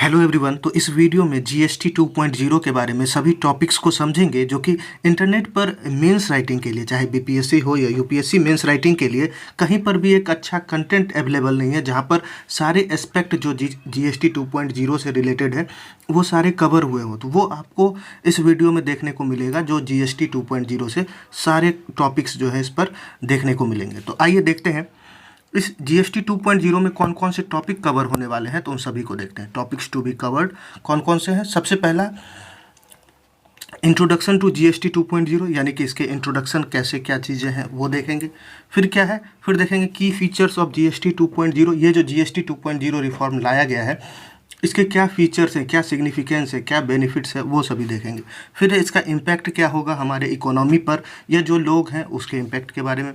Hello everyone. तो इस video में जीएसटी 2.0 के बारे में सभी टॉपिक्स को समझेंगे जो कि इंटरनेट पर मेंस राइटिंग के लिए, चाहे बीपीएससी हो या यूपीएससी, मेंस राइटिंग के लिए कहीं पर भी एक अच्छा कंटेंट अवेलेबल नहीं है जहां पर सारे एस्पेक्ट जो जीएसटी 2.0 से रिलेटेड है वो सारे कवर हुए हों। तो वो आपको इस वीडियो में देखने को मिलेगा, जो जीएसटी 2.0 से सारे टॉपिक्स जो है इस पर देखने को मिलेंगे। तो आइए देखते हैं इस जीएसटी 2.0 में कौन कौन से टॉपिक कवर होने वाले हैं। तो उन सभी को देखते हैं। टॉपिक्स टू बी कवर्ड कौन कौन से हैं। सबसे पहला इंट्रोडक्शन टू जीएसटी 2.0, यानी कि इसके इंट्रोडक्शन कैसे क्या चीज़ें हैं वो देखेंगे। फिर क्या है, फिर देखेंगे की फीचर्स ऑफ जीएसटी 2.0। ये जो जीएसटी 2.0 रिफॉर्म लाया गया है इसके क्या फीचर्स हैं, क्या सिग्निफिकेंस है, क्या बेनिफिट्स है, वो सभी देखेंगे। फिर इसका इम्पैक्ट क्या होगा हमारे इकोनॉमी पर या जो लोग हैं उसके इम्पैक्ट के बारे में।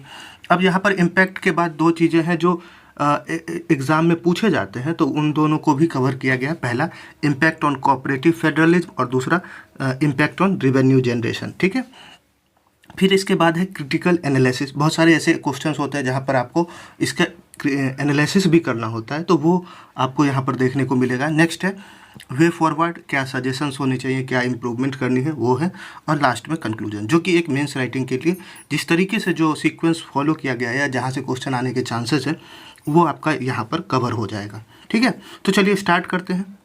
अब यहाँ पर इम्पैक्ट के बाद दो चीज़ें हैं जो एग्ज़ाम में पूछे जाते हैं, तो उन दोनों को भी कवर किया गया। पहला इम्पैक्ट ऑन कोऑपरेटिव फेडरलिज्म और दूसरा इम्पैक्ट ऑन रेवेन्यू जनरेशन। ठीक है। फिर इसके बाद है क्रिटिकल एनालिसिस। बहुत सारे ऐसे क्वेश्चंस होते हैं जहाँ पर आपको इसका एनालिसिस भी करना होता है, तो वो आपको यहाँ पर देखने को मिलेगा। नेक्स्ट है वे फॉरवर्ड, क्या सजेशंस होने चाहिए, क्या इम्प्रूवमेंट करनी है वो है। और लास्ट में कंक्लूजन, जो कि एक मेंस राइटिंग के लिए जिस तरीके से जो सीक्वेंस फॉलो किया गया है या जहाँ से क्वेश्चन आने के चांसेस है वो आपका यहाँ पर कवर हो जाएगा। ठीक है। तो चलिए स्टार्ट करते हैं।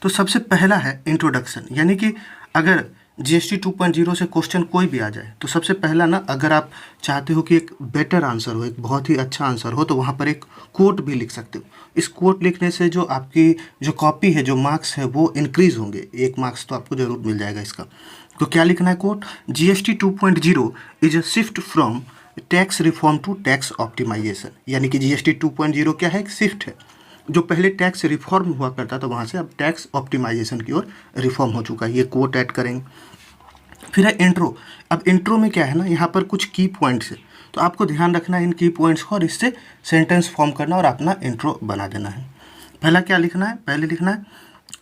तो सबसे पहला है इंट्रोडक्शन, यानी कि अगर जीएसटी 2.0 से क्वेश्चन कोई भी आ जाए तो सबसे पहला ना, अगर आप चाहते हो कि एक बेटर आंसर हो, एक बहुत ही अच्छा आंसर हो, तो वहाँ पर एक कोट भी लिख सकते हो। इस कोट लिखने से जो आपकी जो कॉपी है, जो मार्क्स है वो इंक्रीज होंगे। एक मार्क्स तो आपको जरूर मिल जाएगा इसका। तो क्या लिखना है quote, GST 2.0 is a shift from tax reform to tax optimisation. यानी कि जीएसटी 2.0 क्या है, एक शिफ्ट है। जो पहले टैक्स रिफॉर्म हुआ करता था वहाँ से अब टैक्स ऑप्टिमाइजेशन की ओर रिफॉर्म हो चुका है। ये कोट ऐड करेंगे। फिर है इंट्रो। अब इंट्रो में क्या है ना, यहाँ पर कुछ की पॉइंट्स है, तो आपको ध्यान रखना है इन की पॉइंट्स को और इससे सेंटेंस फॉर्म करना और अपना इंट्रो बना देना है। पहला क्या लिखना है, पहले लिखना है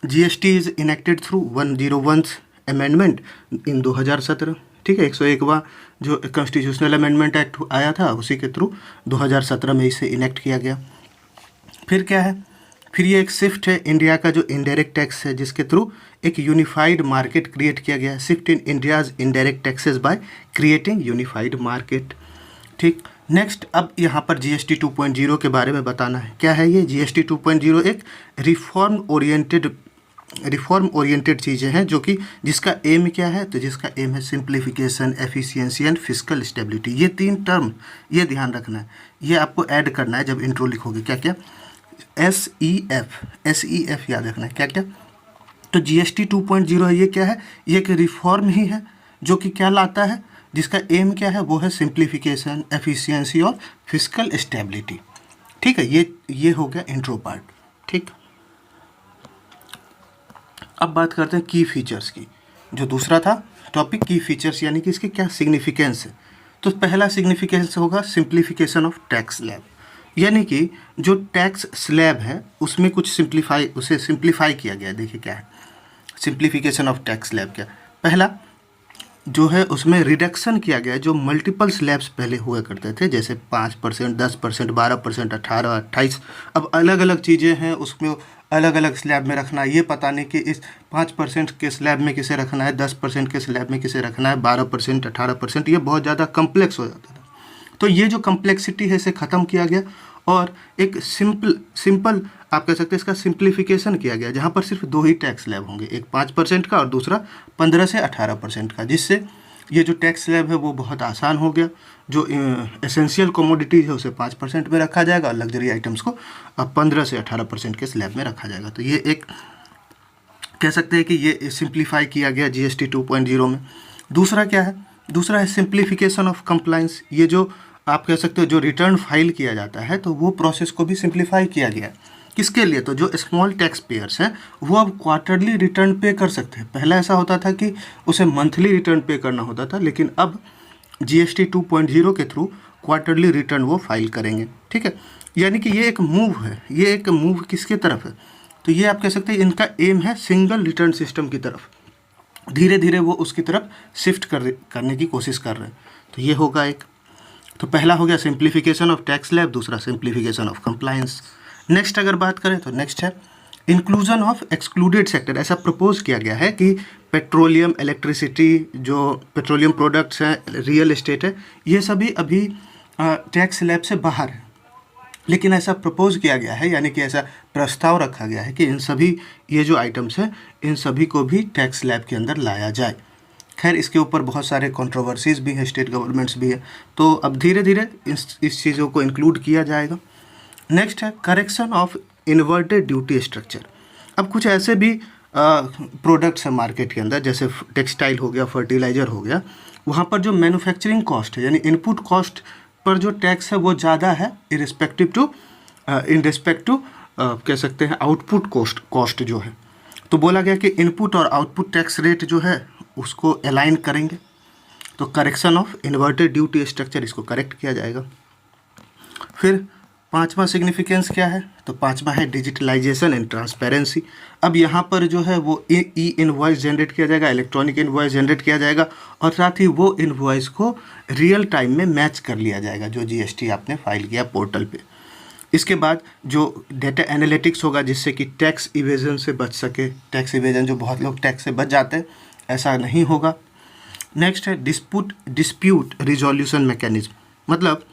GST is enacted through 101 amendment in 2017। ठीक है। 101वां जो कॉन्स्टिट्यूशनल अमेंडमेंट एक्ट आया था उसी के थ्रू 2017 में इसे इनेक्ट किया गया। फिर क्या है, फिर ये एक शिफ्ट है इंडिया का जो इनडायरेक्ट टैक्स है, जिसके थ्रू एक यूनिफाइड मार्केट क्रिएट किया गया है। Shift in India's indirect taxes by creating unified market. ठीक। नेक्स्ट, अब यहाँ पर जीएसटी 2.0 के बारे में बताना है। क्या है ये जीएसटी 2.0? एक रिफॉर्म ओरिएंटेड चीज़ें हैं जो कि जिसका एम क्या है, तो जिसका एम है simplification, efficiency and fiscal stability. ये तीन टर्म ये ध्यान रखना है, ये आपको ऐड करना है जब इंट्रो लिखोगे। क्या क्या, SEF याद रखना है। क्या क्या, तो जीएसटी 2.0 है, ये क्या है, ये एक रिफॉर्म ही है जो कि क्या लाता है, जिसका एम क्या है, वो है सिंप्लीफिकेशन, एफिशिएंसी और फिस्कल स्टेबिलिटी। ठीक है। ये हो गया इंट्रो पार्ट। ठीक। अब बात करते हैं की फीचर्स की। जो दूसरा था टॉपिक की फीचर्स, यानी कि इसके क्या सिग्निफिकेंस है। तो पहला सिग्निफिकेंस होगा सिंप्लीफिकेशन ऑफ टैक्स स्लैब, यानी कि जो टैक्स स्लैब है उसमें कुछ उसे सिंप्लीफाई किया गया है। देखिए क्या है सिंप्लीफिकेशन ऑफ टैक्स स्लैब। क्या पहला जो है उसमें रिडक्शन किया गया है। जो मल्टीपल स्लैब्स पहले हुआ करते थे, जैसे 5%, 10%, 12%, 18, 28, अब अलग अलग चीज़ें हैं उसमें अलग अलग स्लैब में रखना। ये पता नहीं कि इस 5% के स्लैब में किसे रखना है, 10% के स्लैब में किसे रखना है, 12%, 18%, ये बहुत ज़्यादा कम्प्लेक्स हो जाता था। तो ये जो कम्प्लेक्सिटी है इसे ख़त्म किया गया और एक सिंपल आप कह सकते हैं इसका सिंप्लीफिकेशन किया गया, जहाँ पर सिर्फ दो ही टैक्स स्लैब होंगे, एक 5% का और दूसरा 15 से 18% का, जिससे ये जो टैक्स स्लैब है वो बहुत आसान हो गया। जो एसेंशियल कमोडिटीज़ है उसे 5% में रखा जाएगा और लग्जरी आइटम्स को 15 से 18% के स्लैब में रखा जाएगा। तो ये एक कह सकते हैं कि ये सिंप्लीफाई किया गया जीएसटी 2.0 में। दूसरा क्या है, दूसरा है सिंप्लीफिकेशन ऑफ कंप्लाइंस। ये जो आप कह सकते हो जो रिटर्न फाइल किया जाता है तो वो प्रोसेस को भी सिंप्लीफाई किया गया है। किसके लिए, तो जो स्मॉल टैक्स पेयर्स हैं वो अब क्वार्टरली रिटर्न पे कर सकते हैं। पहले ऐसा होता था कि उसे मंथली रिटर्न पे करना होता था, लेकिन अब जीएसटी 2.0 के थ्रू क्वार्टरली रिटर्न वो फाइल करेंगे। ठीक है। यानी कि ये एक मूव है, ये एक मूव किसके तरफ है, तो ये आप कह सकते हैं इनका एम है सिंगल रिटर्न सिस्टम की तरफ। धीरे धीरे वो उसकी तरफ शिफ्ट करने की कोशिश कर रहे हैं। तो ये होगा एक, तो पहला हो गया सिंप्लीफिकेशन ऑफ टैक्स स्लैब, दूसरा सिंप्लीफिकेशन ऑफ कंप्लायंस। नेक्स्ट अगर बात करें तो नेक्स्ट है इंक्लूजन ऑफ एक्सक्लूडेड सेक्टर, ऐसा प्रपोज किया गया है कि पेट्रोलियम, इलेक्ट्रिसिटी, जो पेट्रोलियम प्रोडक्ट्स हैं, रियल एस्टेट है, ये सभी अभी टैक्स स्लैब से बाहर है। लेकिन ऐसा प्रपोज किया गया है, यानी कि ऐसा प्रस्ताव रखा गया है कि इन सभी ये जो आइटम्स हैं इन सभी को भी टैक्स स्लैब के अंदर लाया जाए। खैर इसके ऊपर बहुत सारे कंट्रोवर्सीज भी हैं, स्टेट गवर्नमेंट्स भी है, तो अब धीरे धीरे इस चीज़ों को इंक्लूड किया जाएगा। नेक्स्ट है correction of inverted duty structure. अब कुछ ऐसे भी प्रोडक्ट्स हैं मार्केट के अंदर, जैसे टेक्सटाइल हो गया, फर्टिलाइज़र हो गया, वहाँ पर जो मैन्युफैक्चरिंग कॉस्ट है यानी इनपुट कॉस्ट पर जो टैक्स है वो ज़्यादा है इन रिस्पेक्ट टू कह सकते हैं आउटपुट कॉस्ट जो है। तो बोला गया कि इनपुट और आउटपुट टैक्स रेट जो है उसको अलाइन करेंगे, तो correction of inverted duty structure, इसको करेक्ट किया जाएगा। फिर पांचवा सिग्निफिकेंस क्या है, तो पांचवा है डिजिटलाइजेशन एंड ट्रांसपेरेंसी। अब यहाँ पर जो है वो ई इनवॉइस जनरेट किया जाएगा, इलेक्ट्रॉनिक इनवॉइस जनरेट किया जाएगा, और साथ ही वो इनवॉइस को रियल टाइम में मैच कर लिया जाएगा जो जीएसटी आपने फाइल किया पोर्टल पे। इसके बाद जो डेटा एनालिटिक्स होगा जिससे कि टैक्स इवेजन से बच सके, टैक्स इवेजन जो बहुत लोग टैक्स से बच जाते हैं ऐसा नहीं होगा। नेक्स्ट है डिस्प्यूट रिजोल्यूशन मैकेनिज्म, मतलब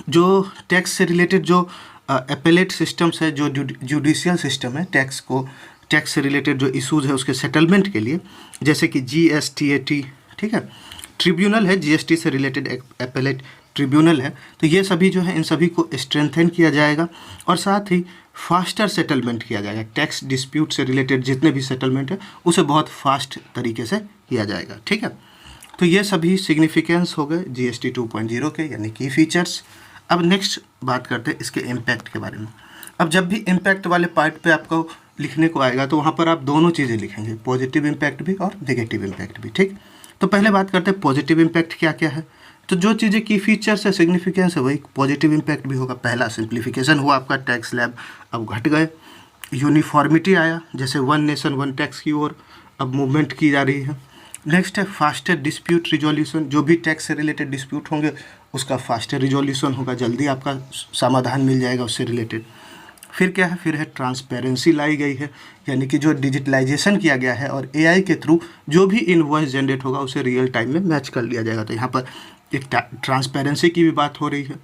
जो टैक्स से रिलेटेड जो एपेलेट सिस्टम्स है, जो जुडिशियल सिस्टम है, टैक्स से रिलेटेड जो इश्यूज है उसके सेटलमेंट के लिए, जैसे कि GSTAT, ठीक है, ट्रिब्यूनल है, GST से रिलेटेड एपेलेट ट्रिब्यूनल है, तो ये सभी जो है इन सभी को स्ट्रेंथन किया जाएगा, और साथ ही फास्टर सेटलमेंट किया जाएगा। टैक्स डिस्प्यूट से रिलेटेड जितने भी सेटलमेंट है उसे बहुत फास्ट तरीके से किया जाएगा, ठीक है। तो ये सभी सिग्निफिकेंस हो गए GST 2.0 के, यानी की फीचर्स। अब नेक्स्ट बात करते हैं इसके इम्पैक्ट के बारे में। अब जब भी इम्पैक्ट वाले पार्ट पे आपको लिखने को आएगा तो वहाँ पर आप दोनों चीज़ें लिखेंगे, पॉजिटिव इम्पैक्ट भी और नेगेटिव इम्पैक्ट भी, ठीक। तो पहले बात करते हैं पॉजिटिव इम्पैक्ट क्या क्या है। तो जो चीज़ें की फीचर्स है, सिग्निफिकेंस है, वही पॉजिटिव इम्पैक्ट भी होगा। पहला सिंप्लीफिकेशन हुआ आपका, टैक्स स्लैब अब घट गए, यूनिफॉर्मिटी आया, जैसे वन नेशन वन टैक्स की ओर अब मूवमेंट की जा रही है। नेक्स्ट है फास्टर डिस्प्यूट रिजोल्यूशन, जो भी टैक्स से रिलेटेड डिस्प्यूट होंगे उसका फास्टर रिजोल्यूशन होगा, जल्दी आपका समाधान मिल जाएगा उससे रिलेटेड। फिर क्या है, फिर है ट्रांसपेरेंसी लाई गई है, यानी कि जो डिजिटलाइजेशन किया गया है और AI के थ्रू जो भी इनवॉइस जनरेट होगा उसे रियल टाइम में मैच कर लिया जाएगा, तो यहाँ पर एक ट्रांसपेरेंसी की भी बात हो रही है।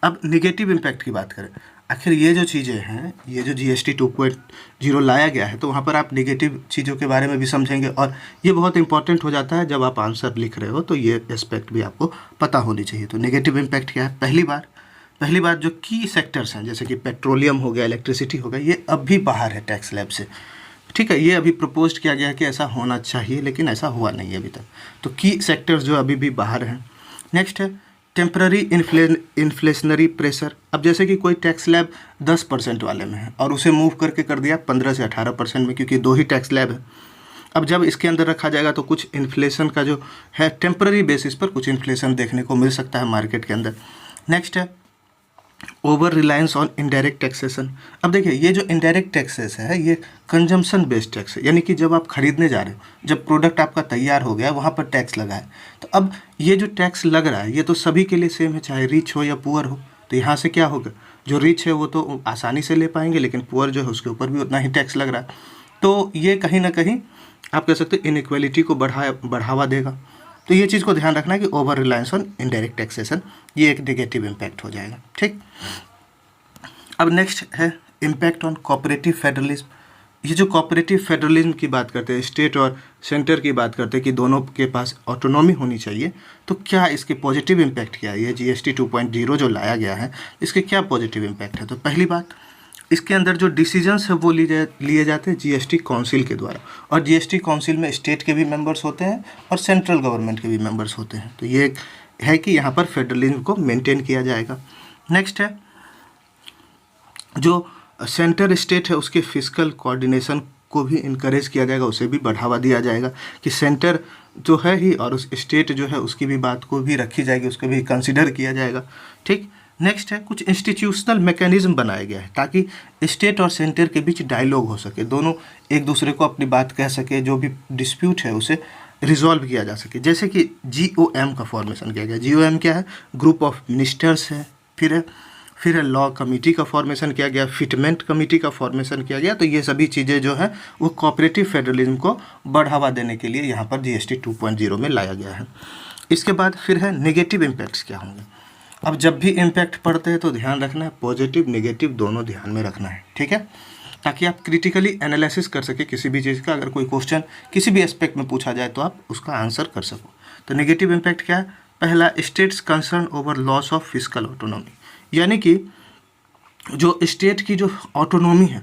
अब निगेटिव इम्पैक्ट की बात करें, आखिर ये जो चीज़ें हैं, ये जो GST 2.0 लाया गया है, तो वहाँ पर आप निगेटिव चीज़ों के बारे में भी समझेंगे, और ये बहुत इंपॉर्टेंट हो जाता है जब आप आंसर लिख रहे हो, तो ये एस्पेक्ट भी आपको पता होनी चाहिए। तो नेगेटिव इम्पैक्ट क्या है, पहली बार जो की सेक्टर्स हैं जैसे कि पेट्रोलियम हो गया, इलेक्ट्रिसिटी हो गया, ये अब भी बाहर है टैक्स स्लैब से, ठीक है। ये अभी प्रपोज किया गया है कि ऐसा होना चाहिए, लेकिन ऐसा हुआ नहीं है अभी तक, तो की सेक्टर्स जो अभी भी बाहर हैं। नेक्स्ट है टेम्पररी इन्फ्लेशनरी प्रेशर। अब जैसे कि कोई टैक्स स्लैब 10% वाले में है और उसे मूव करके कर दिया 15 से 18% में, क्योंकि दो ही टैक्स स्लैब है। अब जब इसके अंदर रखा जाएगा तो कुछ इन्फ्लेशन का जो है टेम्पररी बेसिस पर कुछ इन्फ्लेशन देखने को मिल सकता है मार्केट के अंदर। नेक्स्ट है over reliance on indirect taxation. अब देखिए ये जो इनडायरेक्ट टैक्सेस है ये कंजम्पशन बेस्ड टैक्स है, यानी कि जब आप खरीदने जा रहे हो, जब प्रोडक्ट आपका तैयार हो गया वहाँ पर टैक्स लगा है, तो अब ये जो टैक्स लग रहा है ये तो सभी के लिए सेम है, चाहे रिच हो या पुअर हो। तो यहाँ से क्या होगा, जो रिच है वो तो आसानी से ले पाएंगे, लेकिन पुअर जो है उसके ऊपर भी उतना ही टैक्स लग रहा है। तो ये कहीं ना कहीं आप कह सकते हो इनइक्वालिटी को बढ़ावा देगा। तो ये चीज़ को ध्यान रखना है कि over reliance on indirect taxation ये एक नेगेटिव इम्पैक्ट हो जाएगा, ठीक। अब नेक्स्ट है इम्पैक्ट ऑन कोऑपरेटिव फेडरलिज्म। ये जो कोऑपरेटिव फेडरलिज्म की बात करते हैं, स्टेट और सेंटर की बात करते हैं कि दोनों के पास ऑटोनॉमी होनी चाहिए, तो क्या इसके पॉजिटिव इम्पैक्ट क्या है, ये GST 2.0 जो लाया गया है इसके क्या पॉजिटिव इम्पैक्ट है। तो पहली बात, इसके अंदर जो डिसीजंस है वो लिए जाते हैं GST काउंसिल के द्वारा, और GST काउंसिल में स्टेट के भी मेंबर्स होते हैं और सेंट्रल गवर्नमेंट के भी मेंबर्स होते हैं। तो ये है कि यहाँ पर फेडरलिज्म को मेंटेन किया जाएगा। नेक्स्ट है जो सेंटर स्टेट है उसके फिस्कल कोऑर्डिनेशन को भी इनकरेज किया जाएगा, उसे भी बढ़ावा दिया जाएगा कि सेंटर जो है ही और उस स्टेट जो है उसकी भी बात को भी रखी जाएगी, उसको भी कंसिडर किया जाएगा, ठीक। नेक्स्ट है कुछ इंस्टीट्यूशनल मैकेनिज्म बनाया गया है ताकि स्टेट और सेंटर के बीच डायलॉग हो सके, दोनों एक दूसरे को अपनी बात कह सके, जो भी डिस्प्यूट है उसे रिजॉल्व किया जा सके। जैसे कि GOM का फॉर्मेशन किया गया। GOM क्या है, ग्रुप ऑफ मिनिस्टर्स है। फिर है फिर है लॉ कमेटी का फॉर्मेशन किया गया, फिटमेंट कमेटी का फॉर्मेशन किया गया। तो ये सभी चीज़ें जो है वो कोऑपरेटिव फेडरलिज्म को बढ़ावा देने के लिए यहाँ पर जीएसटी 2.0 में लाया गया है। इसके बाद फिर है नेगेटिव इम्पैक्ट्स क्या होंगे। अब जब भी इम्पैक्ट पड़ते हैं तो ध्यान रखना है, पॉजिटिव नेगेटिव दोनों ध्यान में रखना है, ठीक है, ताकि आप क्रिटिकली एनालिसिस कर सके किसी भी चीज़ का। अगर कोई क्वेश्चन किसी भी एस्पेक्ट में पूछा जाए तो आप उसका आंसर कर सको। तो नेगेटिव इम्पैक्ट क्या है? पहला, states concern over loss of fiscal autonomy, यानी कि जो स्टेट की जो ऑटोनॉमी है,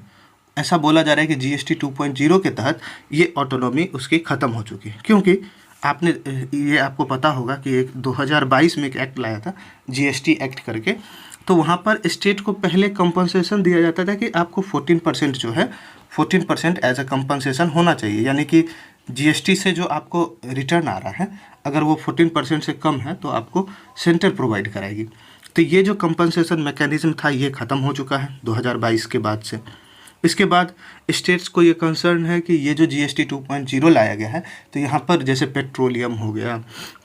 ऐसा बोला जा रहा है कि जीएसटी 2.0 के तहत ये ऑटोनॉमी उसकी ख़त्म हो चुकी है। क्योंकि आपने ये आपको पता होगा कि एक 2022 में एक एक्ट लाया था जीएसटी एक्ट करके, तो वहाँ पर स्टेट को पहले कंपनसेशन दिया जाता था कि आपको 14% जो है 14% एज अ कंपनसेशन होना चाहिए, यानी कि जीएसटी से जो आपको रिटर्न आ रहा है अगर वो 14% से कम है तो आपको सेंटर प्रोवाइड कराएगी। तो ये जो कंपनसेशन मैकेनिज्म था ये ख़त्म हो चुका है 2022 के बाद से। इसके बाद स्टेट्स को ये कंसर्न है कि ये जो जीएसटी 2.0 लाया गया है तो यहाँ पर जैसे पेट्रोलियम हो गया,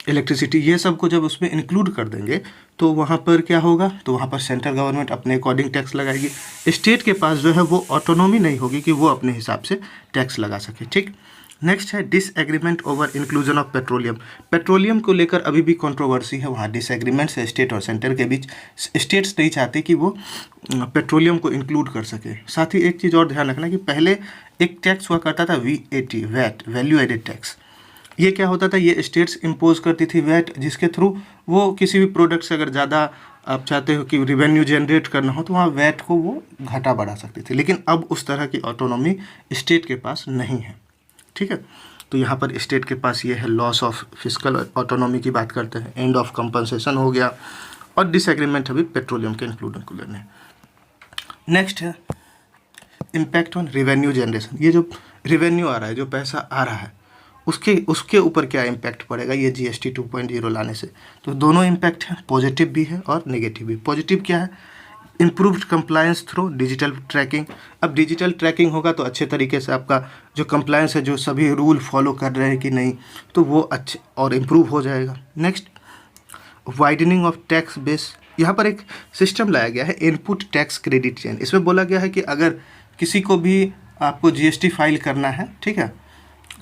इलेक्ट्रिसिटी, ये सब को जब उसमें इंक्लूड कर देंगे तो वहाँ पर क्या होगा, तो वहाँ पर सेंट्रल गवर्नमेंट अपने अकॉर्डिंग टैक्स लगाएगी। स्टेट के पास जो है वो ऑटोनॉमी नहीं होगी कि वो अपने हिसाब से टैक्स लगा सके, ठीक। नेक्स्ट है disagreement over inclusion of petroleum. Petroleum को लेकर अभी भी कंट्रोवर्सी है, वहाँ डिसएग्रीमेंट्स है स्टेट और सेंटर के बीच। स्टेट्स नहीं चाहते कि वो पेट्रोलियम को इंक्लूड कर सके। साथ ही एक चीज़ और ध्यान रखना कि पहले एक टैक्स हुआ करता था VAT, VAT, value added tax. ये क्या होता था, ये स्टेट्स इम्पोज करती थी वैट, जिसके थ्रू वो किसी भी प्रोडक्ट से अगर ज़्यादा आप चाहते हो कि रिवेन्यू जनरेट करना हो तो वहाँ वैट को वो घटा बढ़ा सकती थी। लेकिन अब उस तरह की ऑटोनॉमी स्टेट के पास नहीं है, ठीक है। तो यहाँ पर स्टेट के पास ये है लॉस ऑफ फिस्कल ऑटोनॉमी की बात करते हैं, एंड ऑफ कंपनसेशन हो गया, और डिसएग्रीमेंट अभी पेट्रोलियम के इंक्लूड करने। नेक्स्ट है इम्पैक्ट ऑन रिवेन्यू जनरेशन। ये जो रिवेन्यू आ रहा है, जो पैसा आ रहा है, उसके ऊपर क्या इम्पैक्ट पड़ेगा ये जीएसटी 2.0 लाने से। तो दोनों इम्पैक्ट हैं, पॉजिटिव भी है और नेगेटिव भी। पॉजिटिव क्या है, improved compliance through digital tracking. अब डिजिटल ट्रैकिंग होगा तो अच्छे तरीके से आपका जो कंप्लायंस है, जो सभी रूल फॉलो कर रहे हैं कि नहीं, तो वो अच्छे और इम्प्रूव हो जाएगा। Next, widening of tax base. यहाँ पर एक सिस्टम लाया गया है, इनपुट टैक्स क्रेडिट चेन। इसमें बोला गया है कि अगर किसी को भी आपको जीएसटी फाइल करना है, ठीक है,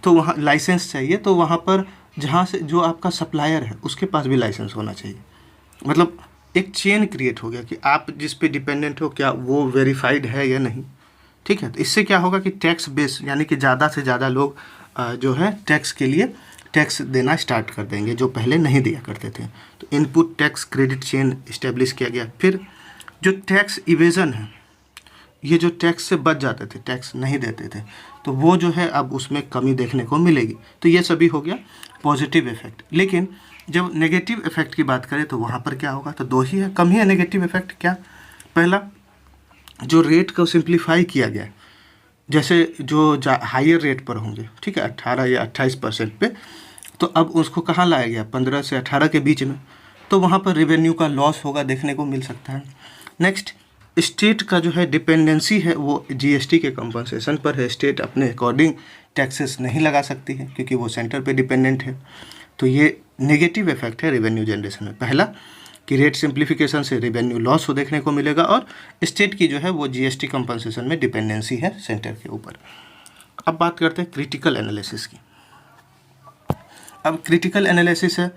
तो वहाँ लाइसेंस चाहिए, तो वहाँ पर जहाँ से जो आपका सप्लायर है उसके पास भी लाइसेंस होना चाहिए। मतलब एक चेन क्रिएट हो गया कि आप जिस पे डिपेंडेंट हो क्या वो वेरीफाइड है या नहीं, ठीक है। तो इससे क्या होगा कि टैक्स बेस, यानी कि ज़्यादा से ज़्यादा लोग जो है टैक्स के लिए टैक्स देना स्टार्ट कर देंगे जो पहले नहीं दिया करते थे। तो input tax credit chain establish किया गया। फिर जो टैक्स इवेजन है, ये जो टैक्स से बच जाते थे, टैक्स नहीं देते थे, तो वो जो है अब उसमें कमी देखने को मिलेगी। तो ये सभी हो गया पॉजिटिव इफेक्ट। लेकिन जब नेगेटिव इफेक्ट की बात करें तो वहाँ पर क्या होगा, तो दो ही है, कम ही है नेगेटिव इफेक्ट। क्या, पहला जो रेट को सिंप्लीफाई किया गया, जैसे जो हायर रेट पर होंगे, ठीक है, 18 या 28% पे, तो अब उसको कहाँ लाया गया, 15 से 18 के बीच में, तो वहाँ पर रेवेन्यू का लॉस होगा, देखने को मिल सकता है। नेक्स्ट, स्टेट का जो है डिपेंडेंसी है वो जीएसटी के कंपनसेशन पर है। स्टेट अपने अकॉर्डिंग टैक्सेस नहीं लगा सकती है क्योंकि वो सेंटर पे डिपेंडेंट है। तो ये नेगेटिव इफेक्ट है रेवेन्यू जनरेशन में। पहला कि रेट सिंप्लीफिकेशन से रेवेन्यू लॉस हो देखने को मिलेगा, और स्टेट की जो है वो जीएसटी कंपनसेशन में डिपेंडेंसी है सेंटर के ऊपर। अब बात करते हैं क्रिटिकल एनालिसिस की। अब क्रिटिकल एनालिसिस है,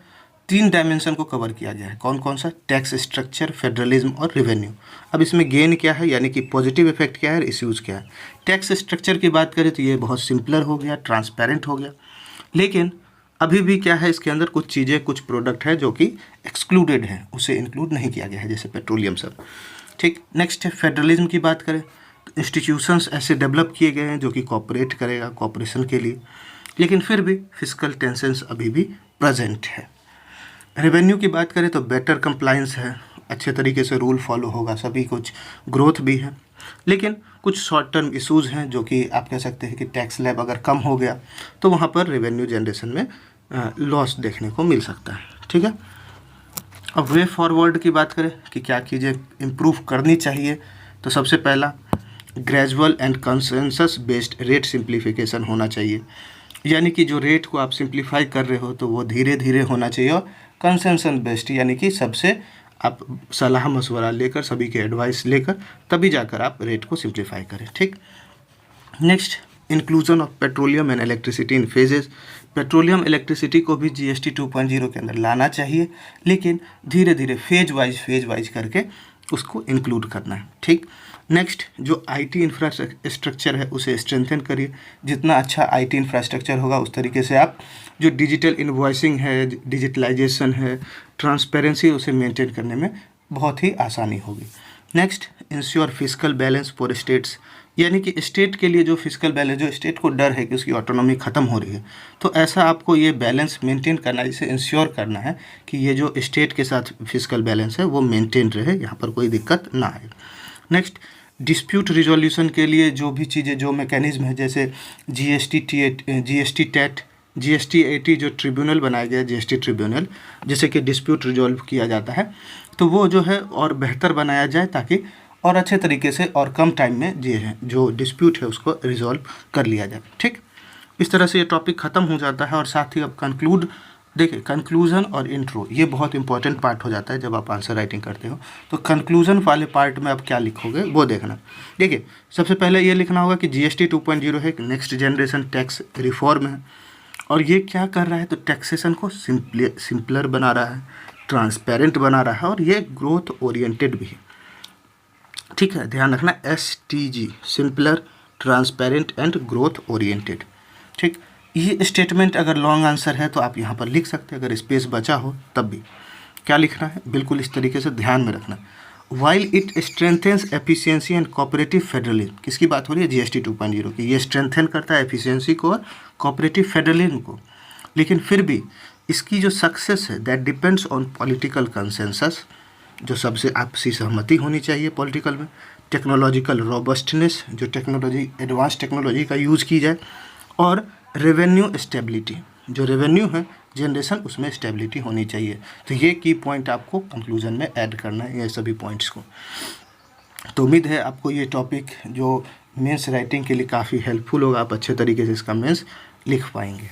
3 डायमेंशन को कवर किया गया है। कौन कौन सा, टैक्स स्ट्रक्चर, फेडरलिज्म और रेवेन्यू। अब इसमें गेन क्या है, यानी कि पॉजिटिव इफेक्ट क्या है, इश्यूज क्या है। टैक्स स्ट्रक्चर की बात करें तो ये बहुत सिंपलर हो गया, ट्रांसपेरेंट हो गया। लेकिन अभी भी क्या है, इसके अंदर कुछ चीज़ें, कुछ प्रोडक्ट है जो कि एक्सक्लूडेड है, उसे इंक्लूड नहीं किया गया है, जैसे पेट्रोलियम सब, ठीक। नेक्स्ट है फेडरलिज्म की बात करें तो इंस्टीट्यूशंस ऐसे डेवलप किए गए हैं जो कि कॉपरेट करेगा कॉपरेशन के लिए, लेकिन फिर भी फिस्कल टेंशन्स अभी भी प्रेजेंट है। रेवेन्यू की बात करें तो बेटर कंप्लायंस है, अच्छे तरीके से रूल फॉलो होगा, सभी कुछ ग्रोथ भी है। लेकिन कुछ शॉर्ट टर्म इशूज़ हैं जो कि आप कह सकते हैं कि टैक्स स्लैब अगर कम हो गया तो वहाँ पर रेवेन्यू जनरेशन में लॉस देखने को मिल सकता है, ठीक है। अब वे फॉरवर्ड की बात करें कि क्या चीज़ें इम्प्रूव करनी चाहिए, तो सबसे पहला gradual and consensus based rate simplification होना चाहिए, यानी कि जो रेट को आप सिंप्लीफाई कर रहे हो तो वो धीरे धीरे होना चाहिए, और कंसेंसस बेस्ड यानी कि सबसे आप सलाह मशवरा लेकर, सभी के एडवाइस लेकर तभी जाकर आप रेट को सिंप्लीफाई करें। ठीक, next, inclusion of petroleum and electricity in phases. Petroleum electricity को भी जीएसटी 2.0 के अंदर लाना चाहिए, लेकिन धीरे धीरे फेज वाइज करके उसको इंक्लूड करना है। ठीक, नेक्स्ट, जो आईटी इंफ्रास्ट्रक्चर है उसे स्ट्रेंथन करिए। जितना अच्छा आईटी इंफ्रास्ट्रक्चर होगा उस तरीके से आप जो डिजिटल इनवॉइसिंग है, डिजिटलाइजेशन है, ट्रांसपेरेंसी, उसे मेंटेन करने में बहुत ही आसानी होगी। Next, ensure physical balance for states, यानी कि स्टेट के लिए जो फिजिकल बैलेंस, जो स्टेट को डर है कि उसकी ऑटोनॉमी ख़त्म हो रही है, तो ऐसा आपको ये बैलेंस मेंटेन करना है, इसे इंश्योर करना है कि ये जो स्टेट के साथ फिजिकल बैलेंस है वो मेंटेन रहे, यहाँ पर कोई दिक्कत ना आए। नेक्स्ट, डिस्प्यूट रिजोल्यूशन के लिए जो भी चीज़ें, जो मैकेनिज्म है, जैसे जीएसटी टेट, GST-80 जो ट्रिब्यूनल बनाया गया है, GST ट्रिब्यूनल, जैसे कि डिस्प्यूट रिजॉल्व किया जाता है, तो वो जो है और बेहतर बनाया जाए ताकि और अच्छे तरीके से और कम टाइम में जो डिस्प्यूट है उसको रिजॉल्व कर लिया जाए। ठीक, इस तरह से ये टॉपिक ख़त्म हो जाता है। और साथ ही अब कंक्लूड, देखिए कंक्लूज़न और इंट्रो ये बहुत इंपॉर्टेंट पार्ट हो जाता है जब आप आंसर राइटिंग करते हो। तो कंक्लूज़न वाले पार्ट में आप क्या लिखोगे वो देखना। देखिए, सबसे पहले ये लिखना होगा कि GST 2.0 है, नेक्स्ट जनरेशन टैक्स रिफॉर्म है, और ये क्या कर रहा है, तो टैक्सेशन को सिंपलर बना रहा है, ट्रांसपेरेंट बना रहा है, और ये ग्रोथ ओरिएंटेड भी है। ठीक है, ध्यान रखना, STG, simpler, transparent and growth oriented. ठीक, ये स्टेटमेंट अगर लॉन्ग आंसर है तो आप यहाँ पर लिख सकते हैं, अगर स्पेस बचा हो तब भी। क्या लिखना है, बिल्कुल इस तरीके से ध्यान में रखना। While it strengthens efficiency and cooperative federalism, किसकी बात हो रही है, GST 2.0 की। ये स्ट्रेंथन करता है एफिशिएंसी को और कोऑपरेटिव फेडरलिज्म को, लेकिन फिर भी इसकी जो सक्सेस है that depends on political consensus, जो सबसे आपसी सहमति होनी चाहिए पॉलिटिकल में, टेक्नोलॉजिकल रोबस्टनेस, जो टेक्नोलॉजी, एडवांस टेक्नोलॉजी का यूज़ की जाए, और रेवेन्यू स्टेबिलिटी, जो रेवेन्यू है जनरेशन उसमें स्टेबिलिटी होनी चाहिए। तो ये की पॉइंट आपको कंक्लूजन में ऐड करना है, ये सभी पॉइंट्स को। तो उम्मीद है आपको ये टॉपिक जो मेंस राइटिंग के लिए काफ़ी हेल्पफुल होगा, आप अच्छे तरीके से इसका मेंस लिख पाएंगे।